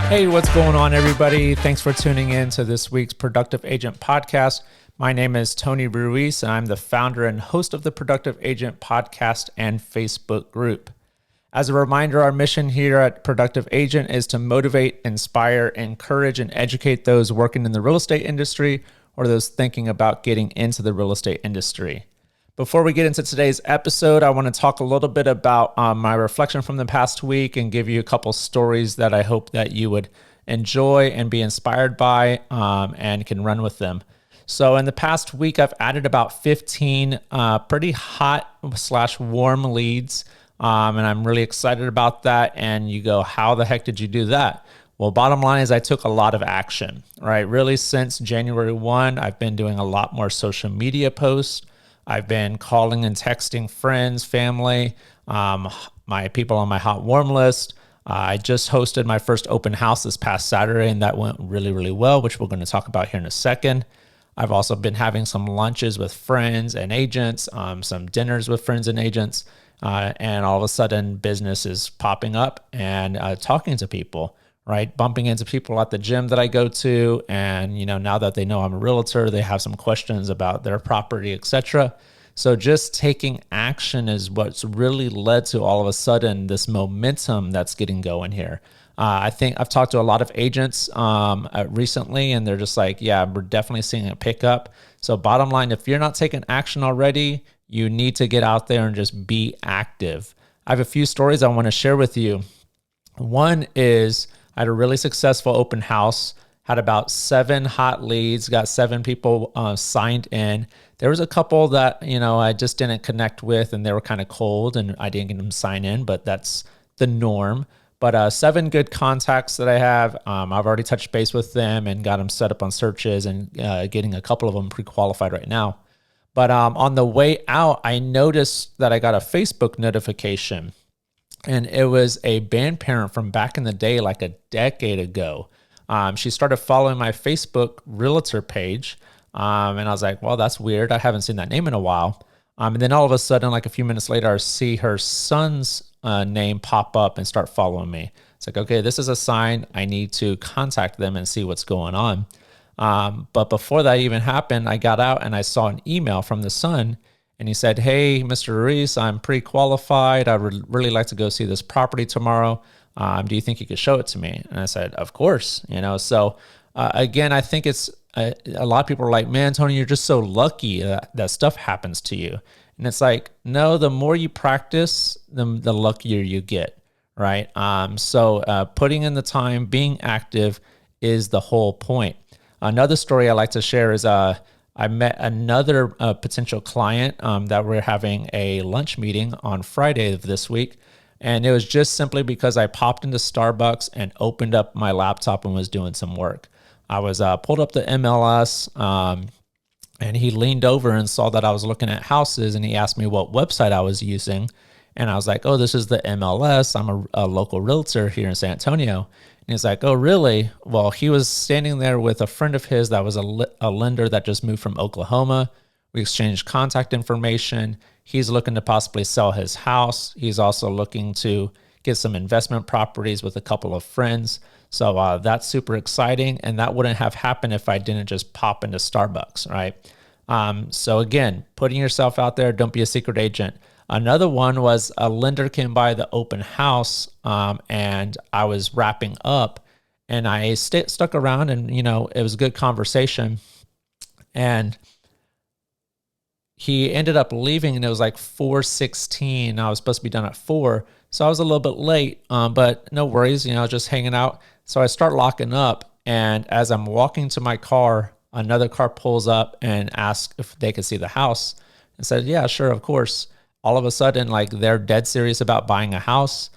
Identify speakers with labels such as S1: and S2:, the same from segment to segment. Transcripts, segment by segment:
S1: Hey, what's going on, everybody? Thanks for tuning in to this week's Productive Agent Podcast. My name is Tony Ruiz, and I'm the founder and host of the Productive Agent Podcast and Facebook group. As a reminder, our mission here at Productive Agent is to motivate, inspire, encourage, and educate those working in the real estate industry or those thinking about getting into the real estate industry. Before we get into today's episode, I want to talk a little bit about my reflection from the past week and give you a couple stories that I hope that you would enjoy and be inspired by and can run with them. So in the past week, I've added about 15 pretty hot/warm leads, and I'm really excited about that. And you go, how the heck did you do that? Well, bottom line is I took a lot of action, right? Really, since January 1, I've been doing a lot more social media posts. I've been calling and texting friends, family, my people on my hot warm list. I just hosted my first open house this past Saturday, and that went really, really well, which we're going to talk about here in a second. I've also been having some lunches with friends and agents, some dinners with friends and agents, and all of a sudden business is popping up and talking to people, right? Bumping into people at the gym that I go to. And, now that they know I'm a realtor, they have some questions about their property, etc. So just taking action is what's really led to all of a sudden this momentum that's getting going here. I think I've talked to a lot of agents recently, and they're just like, yeah, we're definitely seeing a pickup. So bottom line, if you're not taking action already, you need to get out there and just be active. I have a few stories I want to share with you. One is I had a really successful open house, had about 7 hot leads, got 7 people signed in. There was a couple that, I just didn't connect with, and they were kind of cold and I didn't get them sign in, but that's the norm. But 7 good contacts that I have, I've already touched base with them and got them set up on searches and getting a couple of them pre-qualified right now. But on the way out, I noticed that I got a Facebook notification. And it was a band parent from back in the day, like a decade ago. She started following my Facebook realtor page. And I was like, well, that's weird. I haven't seen that name in a while. And then all of a sudden, like a few minutes later, I see her son's name pop up and start following me. It's like, okay, this is a sign. I need to contact them and see what's going on. But before that even happened, I got out and I saw an email from the son. And he said, hey, Mr. Ruiz, I'm pre-qualified. I would really like to go see this property tomorrow. Do you think you could show it to me? And I said, of course. So again, I think it's a lot of people are like, man, Tony, you're just so lucky that stuff happens to you. And it's like, no, the more you practice, the luckier you get, right? So putting in the time, being active is the whole point. Another story I like to share is I met another potential client that we're having a lunch meeting on Friday of this week. And it was just simply because I popped into Starbucks and opened up my laptop and was doing some work. I was pulled up the MLS and he leaned over and saw that I was looking at houses, and he asked me what website I was using. And I was like, oh, this is the MLS. I'm a local realtor here in San Antonio. And he's like, oh, really? Well, he was standing there with a friend of his that was a lender that just moved from Oklahoma. We exchanged contact information. He's looking to possibly sell his house. He's also looking to get some investment properties with a couple of friends. So that's super exciting. And that wouldn't have happened if I didn't just pop into Starbucks, right? So again, putting yourself out there, don't be a secret agent. Another one was a lender came by the open house and I was wrapping up, and I stuck around, and, it was a good conversation. And he ended up leaving, and it was like 4:16. I was supposed to be done at 4. So I was a little bit late, but no worries, just hanging out. So I start locking up, and as I'm walking to my car, another car pulls up and asks if they could see the house. I said, yeah, sure, of course. All of a sudden, like, they're dead serious about buying a house.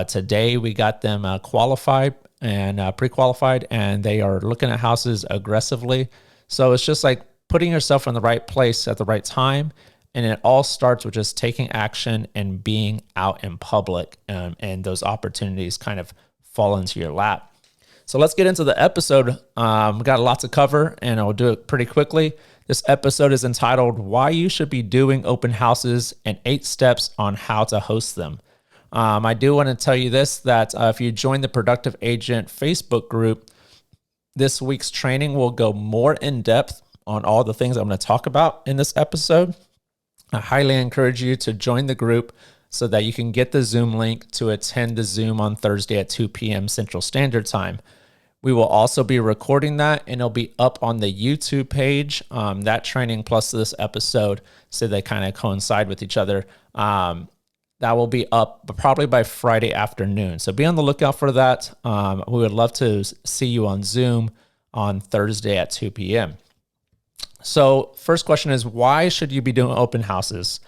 S1: Today, we got them qualified and pre-qualified, and they are looking at houses aggressively. So it's just like putting yourself in the right place at the right time. And it all starts with just taking action and being out in public, and those opportunities kind of fall into your lap. So let's get into the episode. We got a lot to cover, and I'll do it pretty quickly. This episode is entitled Why You Should Be Doing Open Houses and 8 Steps on How to Host Them. I do want to tell you this, that if you join the Productive Agent Facebook group, this week's training will go more in depth on all the things I'm going to talk about in this episode. I highly encourage you to join the group so that you can get the Zoom link to attend the Zoom on Thursday at 2 p.m. Central Standard Time. We will also be recording that, and it'll be up on the YouTube page, that training plus this episode, so they kind of coincide with each other. That will be up probably by Friday afternoon. So be on the lookout for that. We would love to see you on Zoom on Thursday at 2 p.m. So first question is, why should you be doing open houses?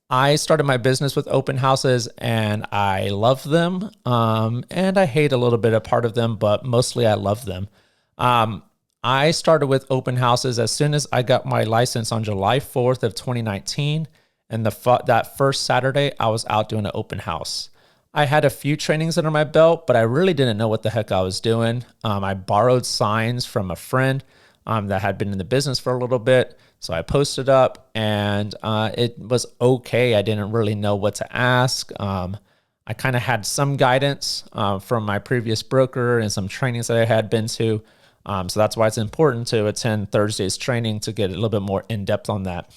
S1: I started my business with open houses, and I love them, and I hate a little bit of part of them, but mostly I love them. I started with open houses as soon as I got my license on July 4th of 2019, and that first Saturday, I was out doing an open house. I had a few trainings under my belt, but I really didn't know what the heck I was doing. I borrowed signs from a friend that had been in the business for a little bit. So I posted up, and it was okay. I didn't really know what to ask. I kind of had some guidance from my previous broker and some trainings that I had been to. So that's why it's important to attend Thursday's training to get a little bit more in depth on that.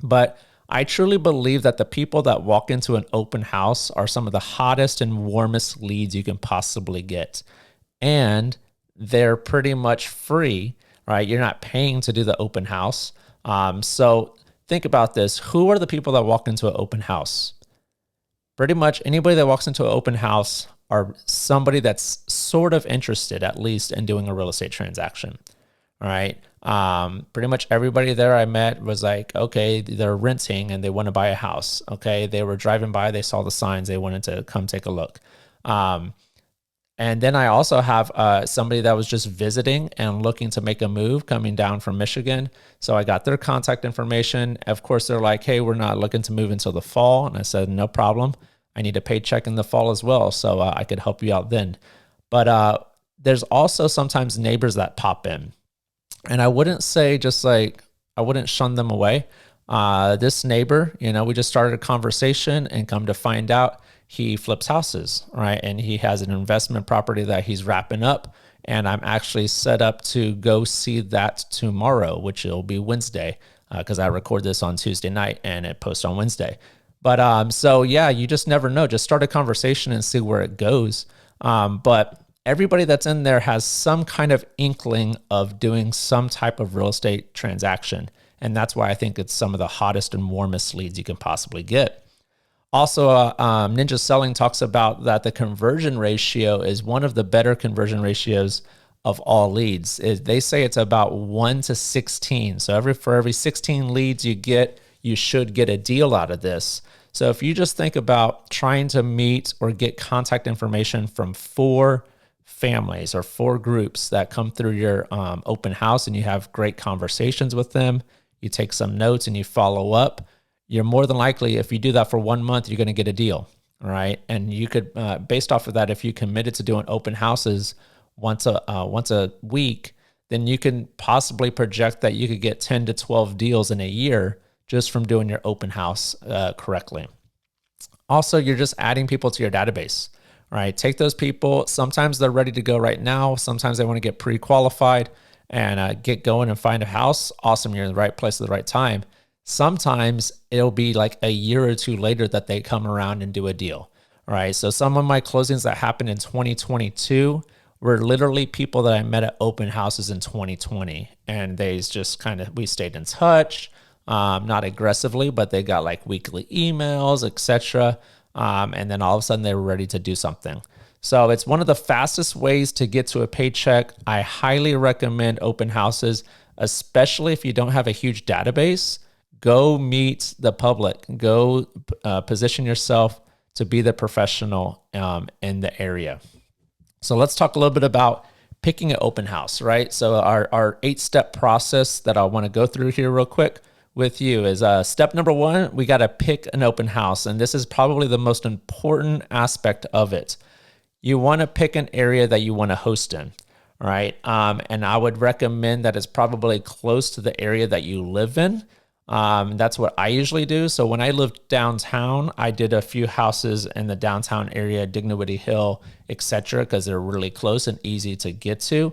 S1: But I truly believe that the people that walk into an open house are some of the hottest and warmest leads you can possibly get. And they're pretty much free, right? You're not paying to do the open house. So think about this. Who are the people that walk into an open house? Pretty much anybody that walks into an open house are somebody that's sort of interested, at least, in doing a real estate transaction. All right. Pretty much everybody there I met was like, okay, they're renting and they want to buy a house. Okay. They were driving by, they saw the signs, they wanted to come take a look. And then I also have somebody that was just visiting and looking to make a move coming down from Michigan. So I got their contact information. Of course, they're like, hey, we're not looking to move until the fall. And I said, no problem. I need a paycheck in the fall as well. So I could help you out then. But there's also sometimes neighbors that pop in. And I wouldn't say I wouldn't shun them away. This neighbor, we just started a conversation, and come to find out, he flips houses, right? And he has an investment property that he's wrapping up. And I'm actually set up to go see that tomorrow, which will be Wednesday, because I record this on Tuesday night and it posts on Wednesday. But so yeah, you just never know. Just start a conversation and see where it goes. But everybody that's in there has some kind of inkling of doing some type of real estate transaction. And that's why I think it's some of the hottest and warmest leads you can possibly get. Also, Ninja Selling talks about that the conversion ratio is one of the better conversion ratios of all leads. They say it's about 1 to 16. So for every 16 leads you get, you should get a deal out of this. So if you just think about trying to meet or get contact information from 4 families or 4 groups that come through your open house, and you have great conversations with them, you take some notes and you follow up, you're more than likely, if you do that for 1 month, you're going to get a deal. All right. And you could, based off of that, if you committed to doing open houses once a week, then you can possibly project that you could get 10 to 12 deals in a year just from doing your open house correctly. Also, you're just adding people to your database. All right. Take those people. Sometimes they're ready to go right now. Sometimes they want to get pre-qualified and get going and find a house. Awesome. You're in the right place at the right time. Sometimes it'll be like a year or 2 later that they come around and do a deal. All right. So some of my closings that happened in 2022 were literally people that I met at open houses in 2020. And they just we stayed in touch, not aggressively, but they got like weekly emails, etc. And then all of a sudden they were ready to do something. So it's one of the fastest ways to get to a paycheck. I highly recommend open houses, especially if you don't have a huge database. Go meet the public. Go position yourself to be the professional in the area. So let's talk a little bit about picking an open house, right? So our 8-step process that I want to go through here real quick with you is step number 1, we got to pick an open house. And this is probably the most important aspect of it. You want to pick an area that you want to host in, right? And I would recommend that it's probably close to the area that you live in. That's what I usually do. So when I lived downtown, I did a few houses in the downtown area, Dignity Hill, etc., because they're really close and easy to get to.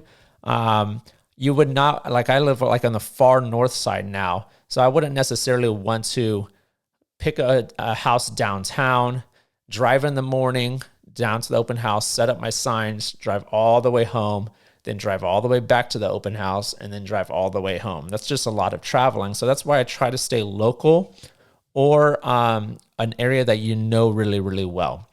S1: You would not, like, I live like on the far north side now, so I wouldn't necessarily want to pick a house downtown, drive in the morning down to the open house, set up my signs, drive all the way home, then drive all the way back to the open house, and then drive all the way home. That's just a lot of traveling. So that's why I try to stay local, or an area that you know really, really well.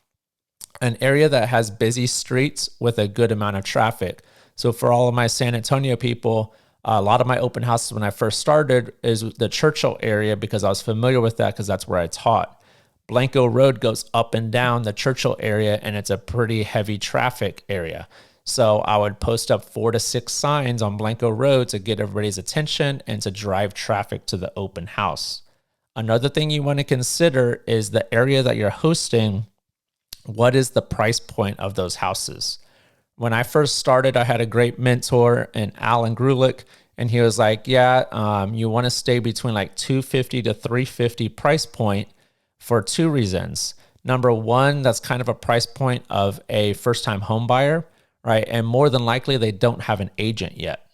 S1: An area that has busy streets with a good amount of traffic. So for all of my San Antonio people, a lot of my open houses when I first started is the Churchill area, because I was familiar with that because that's where I taught. Blanco Road goes up and down the Churchill area, and it's a pretty heavy traffic area. So I would post up 4 to 6 signs on Blanco Road to get everybody's attention and to drive traffic to the open house. Another thing you want to consider is the area that you're hosting. What is the price point of those houses? When I first started, I had a great mentor in Alan Grulick, and he was like, yeah, you want to stay between like 250 to 350 price point for 2 reasons. Number one, that's kind of a price point of a first-time home buyer, right? And more than likely, they don't have an agent yet.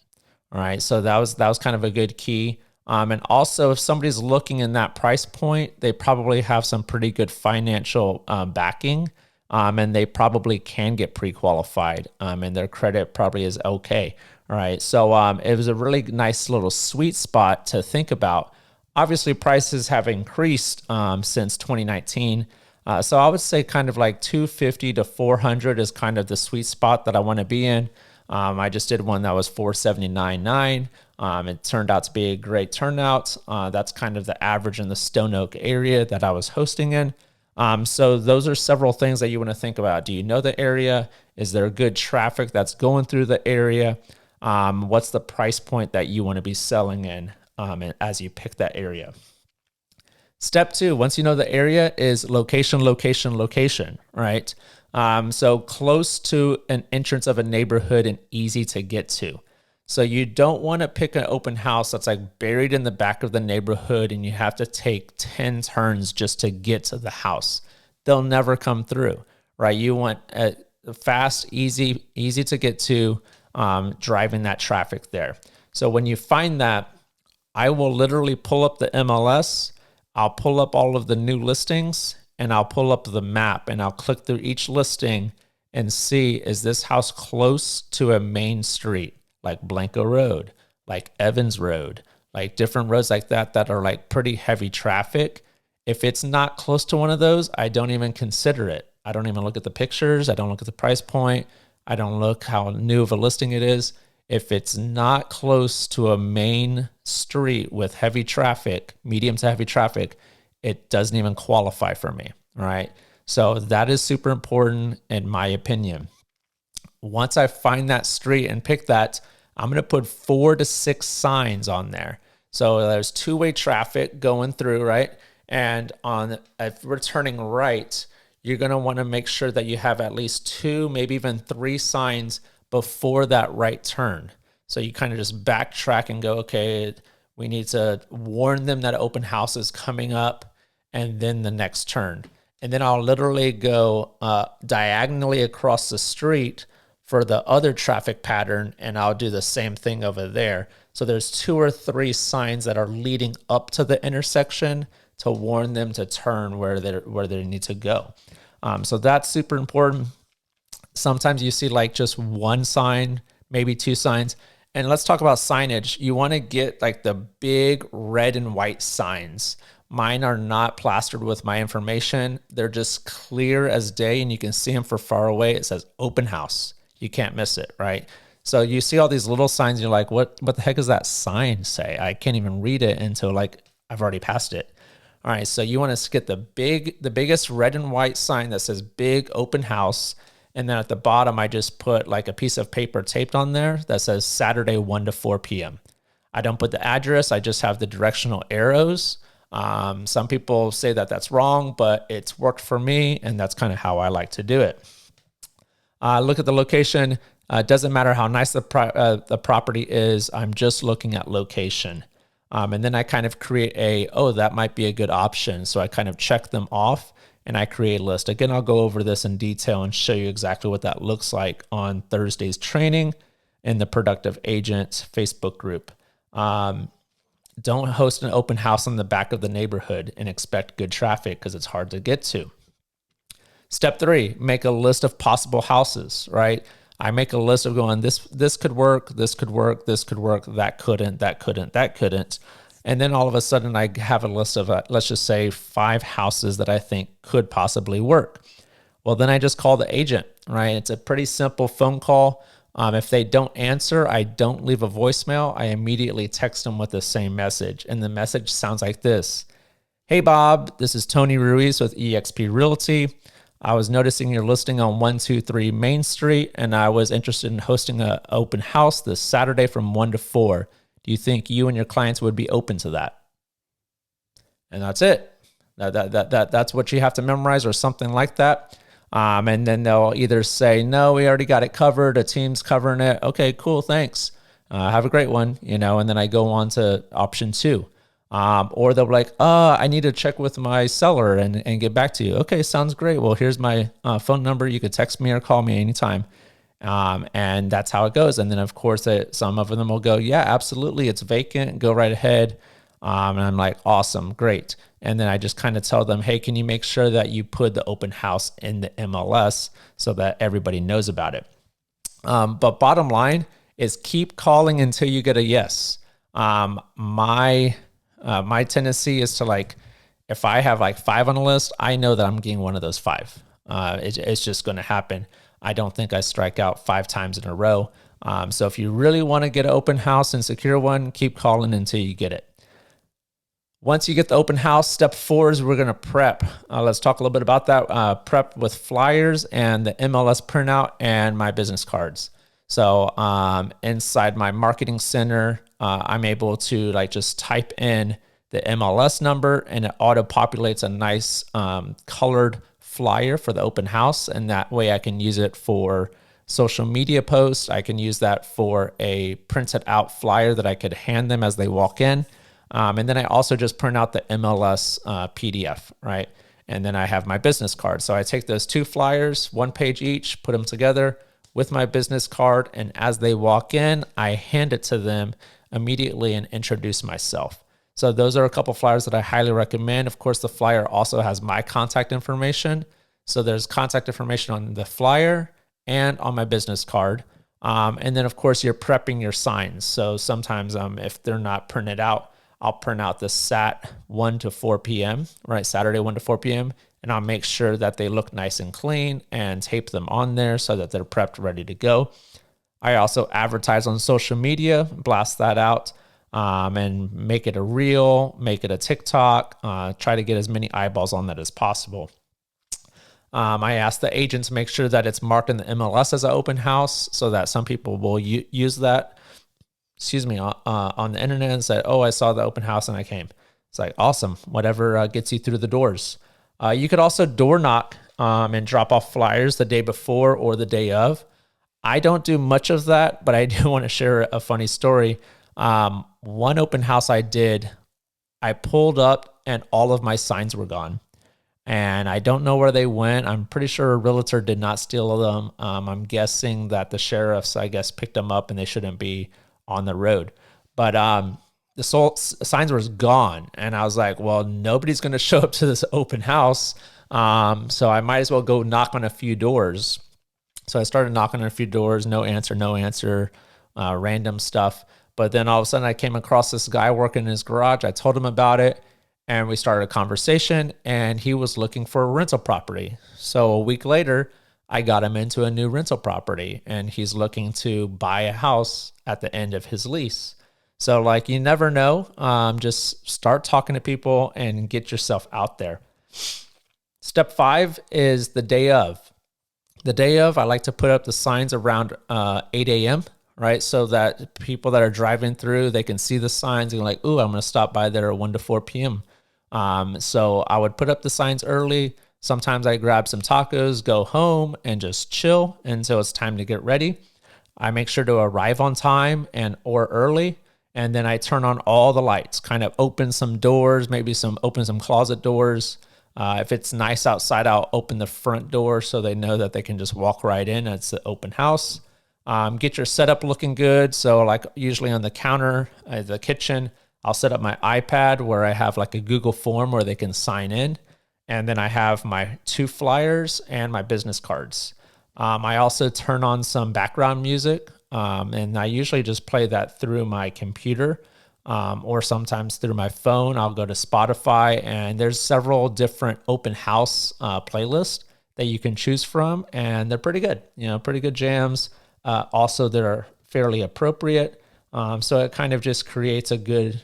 S1: All right, so that was kind of a good key. And also, if somebody's looking in that price point, they probably have some pretty good financial backing, and they probably can get pre-qualified, and their credit probably is okay. All right, so it was a really nice little sweet spot to think about. Obviously, prices have increased since 2019. So I would say kind of like 250 to 400 is kind of the sweet spot that I want to be in. I just did one that was 479.9. It turned out to be a great turnout. That's kind of the average in the Stone Oak area that I was hosting in. So those are several things that you want to think about. Do you know the area? Is there good traffic that's going through the area? What's the price point that you want to be selling in as you pick that area? Step 2, once you know the area, is location, location, location, right? So close to an entrance of a neighborhood and easy to get to. So you don't want to pick an open house that's like buried in the back of the neighborhood and you have to take 10 turns just to get to the house. They'll never come through, right? You want a fast, easy to get to, driving that traffic there. So when you find that, I will literally pull up the MLS, I'll pull up all of the new listings, and I'll pull up the map, and I'll click through each listing and see, is this house close to a main street, like Blanco Road, like Evans Road, like different roads like that are like pretty heavy traffic. If it's not close to one of those, I don't even consider it. I don't even look at the pictures. I don't look at the price point. I don't look how new of a listing it is. If it's not close to a main street with heavy traffic, medium to heavy traffic, it doesn't even qualify for me, all right? So that is super important in my opinion. Once I find that street and pick that, I'm going to put 4 to 6 signs on there. So there's 2-way traffic going through, right? And if we're turning right, you're going to want to make sure that you have at least 2, maybe even 3 signs before that right turn. So you kind of just backtrack and go, okay, we need to warn them that open house is coming up, and then the next turn. And then I'll literally go diagonally across the street for the other traffic pattern, and I'll do the same thing over there. So there's 2 or 3 signs that are leading up to the intersection to warn them to turn where they need to go. So that's super important. Sometimes you see like just 1 sign, maybe 2 signs. And let's talk about signage. You want to get like the big red and white signs. Mine are not plastered with my information. They're just clear as day, and you can see them for far away. It says open house. You can't miss it, right? So you see all these little signs. You're like, what the heck does that sign say? I can't even read it until like I've already passed it. All right, so you want to get the biggest red and white sign that says big open house. And then at the bottom, I just put like a piece of paper taped on there that says Saturday 1 to 4 p.m. I don't put the address. I just have the directional arrows. Some people say that that's wrong, but it's worked for me, and that's kind of how I like to do it. Look at the location. It doesn't matter how nice the property is. I'm just looking at location. And then I kind of create that might be a good option. So I kind of check them off and I create a list. Again, I'll go over this in detail and show you exactly what that looks like on Thursday's training in the Productive Agents Facebook group. Don't host an open house in the back of the neighborhood and expect good traffic because it's hard to get to. Step 3, make a list of possible houses, right? I make a list of going, this could work, this could work, this could work, that couldn't, that couldn't, that couldn't. And then all of a sudden I have a list of, let's just say 5 houses that I think could possibly work. Well, then I just call the agent, right? It's a pretty simple phone call. If they don't answer, I don't leave a voicemail. I immediately text them with the same message. And the message sounds like this. Hey, Bob, this is Tony Ruiz with eXp Realty. I was noticing your listing on 123 Main Street, and I was interested in hosting an open house this Saturday from 1 to 4. Do you think you and your clients would be open to that? And that's it. That's what you have to memorize or something like that. And then they'll either say, no, we already got it covered. A team's covering it. Okay, cool. Thanks. Have a great one. And then I go on to option 2. Or they'll be like, I need to check with my seller and get back to you. Okay, sounds great. Well, here's my phone number. You could text me or call me anytime. And that's how it goes. And then, of course, some of them will go, yeah, absolutely. It's vacant. Go right ahead. And I'm like, awesome, great. And then I just kind of tell them, hey, can you make sure that you put the open house in the MLS so that everybody knows about it? But bottom line is keep calling until you get a yes. My tendency is to if I have 5 on the list, I know that I'm getting one of those 5. It's just going to happen. I don't think I strike out 5 times in a row. So if you really want to get an open house and secure one, keep calling until you get it. Once you get the open house, step 4 is we're going to prep. Let's talk a little bit about that. Prep with flyers and the MLS printout and my business cards. So inside my marketing center, I'm able to just type in the MLS number and it auto-populates a nice colored flyer for the open house. And that way I can use it for social media posts. I can use that for a printed out flyer that I could hand them as they walk in. And then I also just print out the MLS PDF, right? And then I have my business card. So I take those 2 flyers, 1 page each, put them together with my business card. And as they walk in, I hand it to them immediately and introduce myself. So those are a couple flyers that I highly recommend. Of course, the flyer also has my contact information. So there's contact information on the flyer and on my business card. And then, of course, you're prepping your signs. So sometimes if they're not printed out, I'll print out the SAT 1 to 4 p.m., right? Saturday, 1 to 4 p.m. And I'll make sure that they look nice and clean and tape them on there so that they're prepped, ready to go. I also advertise on social media, blast that out, and make it a reel, make it a TikTok, try to get as many eyeballs on that as possible. I ask the agent to make sure that it's marked in the MLS as an open house so that some people will use that on the internet and said, oh, I saw the open house and I came. It's like, awesome, whatever gets you through the doors. You could also door knock and drop off flyers the day before or the day of. I don't do much of that, but I do want to share a funny story. One open house I did, I pulled up and all of my signs were gone. And I don't know where they went. I'm pretty sure a realtor did not steal them. I'm guessing that the sheriffs, picked them up and they shouldn't be on the road. But the signs were gone. And I was like, well, nobody's going to show up to this open house. So I might as well go knock on a few doors. So I started knocking on a few doors, no answer, random stuff. But then all of a sudden I came across this guy working in his garage. I told him about it and we started a conversation and he was looking for a rental property. So a week later, I got him into a new rental property and he's looking to buy a house at the end of his lease. So you never know. Just start talking to people and get yourself out there. Step 5 is the day of. The day of, I like to put up the signs around 8 a.m., right? So that people that are driving through, they can see the signs and like, ooh, I'm going to stop by there at 1 to 4 p.m. So I would put up the signs early. Sometimes I grab some tacos, go home and just chill until it's time to get ready. I make sure to arrive on time or early. And then I turn on all the lights, kind of open some doors, open some closet doors. If it's nice outside, I'll open the front door so they know that they can just walk right in. It's an open house. Get your setup looking good. So like usually on the counter, the kitchen, I'll set up my iPad where I have like a Google form where they can sign in. And then I have my 2 flyers and my business cards. I also turn on some background music, and I usually just play that through my computer, or sometimes through my phone. I'll go to Spotify, and there's several different open house playlists that you can choose from, and they're pretty good. Pretty good jams. Also, they're fairly appropriate, so it kind of just creates a good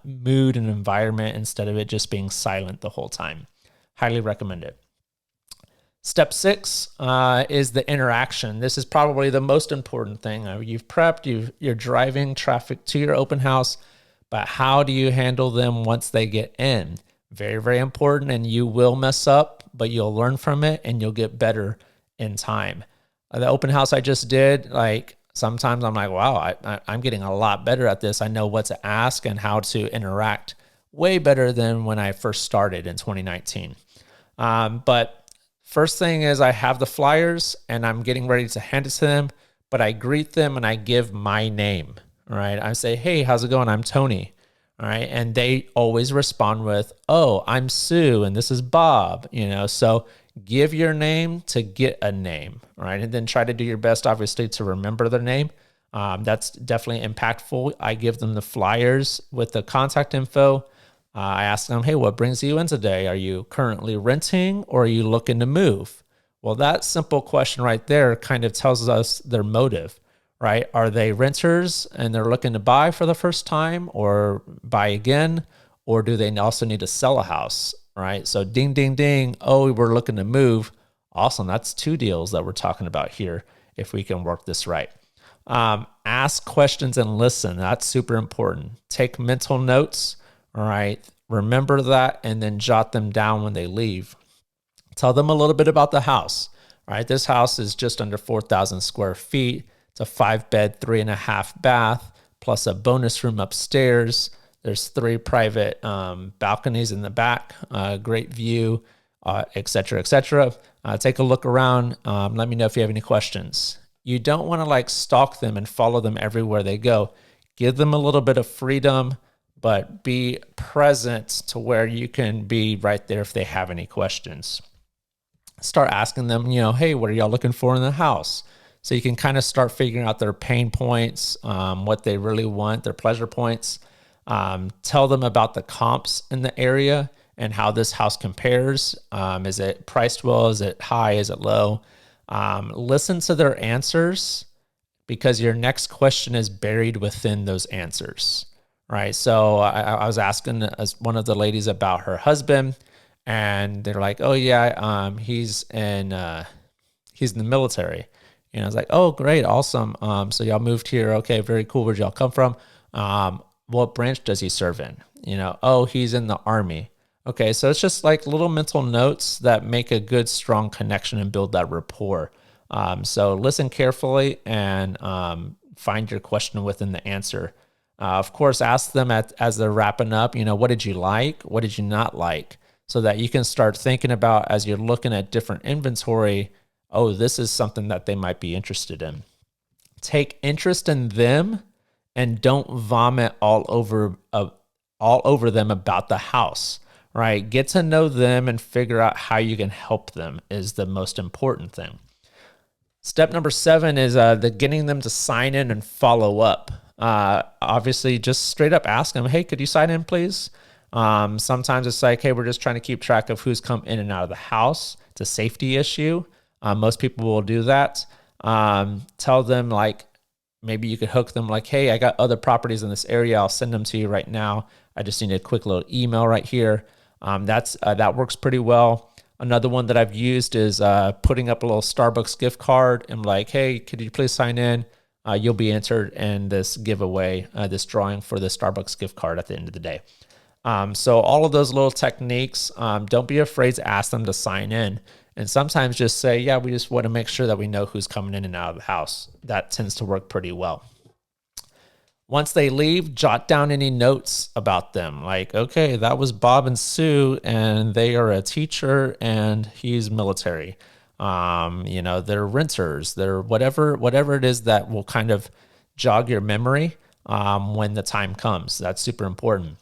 S1: mood and environment instead of it just being silent the whole time. Highly recommend it. Step 6 is the interaction. This is probably the most important thing. You've prepped, you're driving traffic to your open house, but how do you handle them once they get in? Very, very important, and you will mess up, but you'll learn from it and you'll get better in time. The open house I just did, like sometimes I'm like, wow, I'm getting a lot better at this. I know what to ask and how to interact way better than when I first started in 2019. But first thing is I have the flyers and I'm getting ready to hand it to them, but I greet them and I give my name, all right? I say, hey, how's it going? I'm Tony, all right? And they always respond with, oh, I'm Sue and this is Bob, so give your name to get a name, all right? And then try to do your best, obviously, to remember their name. That's definitely impactful. I give them the flyers with the contact info. I ask them, hey, what brings you in today? Are you currently renting or are you looking to move? Well, that simple question right there kind of tells us their motive, right? Are they renters and they're looking to buy for the first time or buy again? Or do they also need to sell a house, right? So ding, ding, ding. Oh, we're looking to move. Awesome. That's 2 deals that we're talking about here if we can work this right. Ask questions and listen. That's super important. Take mental notes. All right, remember that and then jot them down when they leave. Tell them a little bit about the house. All right, this house is just under 4,000 square feet. It's a 5-bed, 3.5 bath, plus a bonus room upstairs. There's 3 private balconies in the back, great view, et cetera, et cetera. Take a look around. Let me know if you have any questions. You don't want to stalk them and follow them everywhere they go. Give them a little bit of freedom, but be present to where you can be right there if they have any questions. Start asking them, hey, what are y'all looking for in the house? So you can kind of start figuring out their pain points, what they really want, their pleasure points. Tell them about the comps in the area and how this house compares. Is it priced well? Is it high? Is it low? Listen to their answers because your next question is buried within those answers. Right. So I was asking one of the ladies about her husband and they're like, oh yeah, he's in the military. And I was like, oh, great. Awesome. So y'all moved here. Okay. Very cool. Where'd y'all come from? What branch does he serve in? Oh, he's in the Army. Okay. So it's just like little mental notes that make a good, strong connection and build that rapport. So listen carefully and find your question within the answer. Of course, ask them as they're wrapping up, what did you like? What did you not like? So that you can start thinking about as you're looking at different inventory, oh, this is something that they might be interested in. Take interest in them and don't vomit all over them about the house, right? Get to know them and figure out how you can help them is the most important thing. Step number 7 is getting them to sign in and follow up. Obviously, just straight up ask them, hey, could you sign in, please? Sometimes it's like, hey, we're just trying to keep track of who's come in and out of the house. It's a safety issue. Most people will do that. Tell them maybe you could hook them hey, I got other properties in this area. I'll send them to you right now. I just need a quick little email right here. That works pretty well. Another one that I've used is putting up a little Starbucks gift card and hey, could you please sign in? You'll be entered in this giveaway, this drawing for the Starbucks gift card at the end of the day. So all of those little techniques, don't be afraid to ask them to sign in. And sometimes just say, yeah, we just want to make sure that we know who's coming in and out of the house. That tends to work pretty well. Once they leave, jot down any notes about them. Like, okay, that was Bob and Sue, and they are a teacher, and he's military. They're renters. They're whatever it is that will kind of jog your memory when the time comes. That's super important.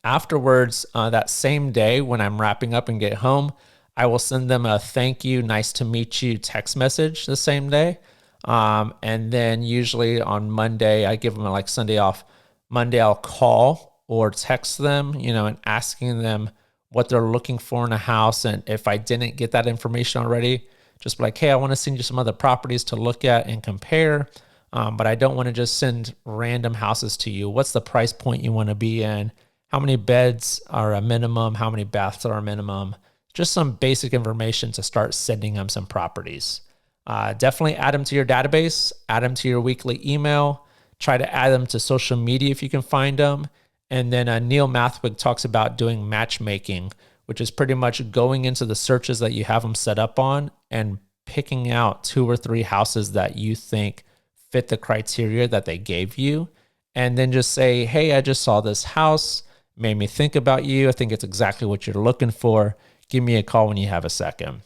S1: Afterwards, that same day when I'm wrapping up and get home, I will send them a thank you, nice to meet you text message the same day. And then usually on Monday, I give them like Sunday off. Monday, I'll call or text them, and asking them what they're looking for in a house. And if I didn't get that information already, just be like, hey, I want to send you some other properties to look at and compare. But I don't want to just send random houses to you. What's the price point you want to be in? How many beds are a minimum? How many baths are a minimum? Just some basic information to start sending them some properties. Definitely add them to your database, add them to your weekly email, try to add them to social media if you can find them. And then Neil Mathwig talks about doing matchmaking, which is pretty much going into the searches that you have them set up on and picking out 2 or 3 houses that you think fit the criteria that they gave you. And then just say, hey, I just saw this house, made me think about you. I think it's exactly what you're looking for. Give me a call when you have a second.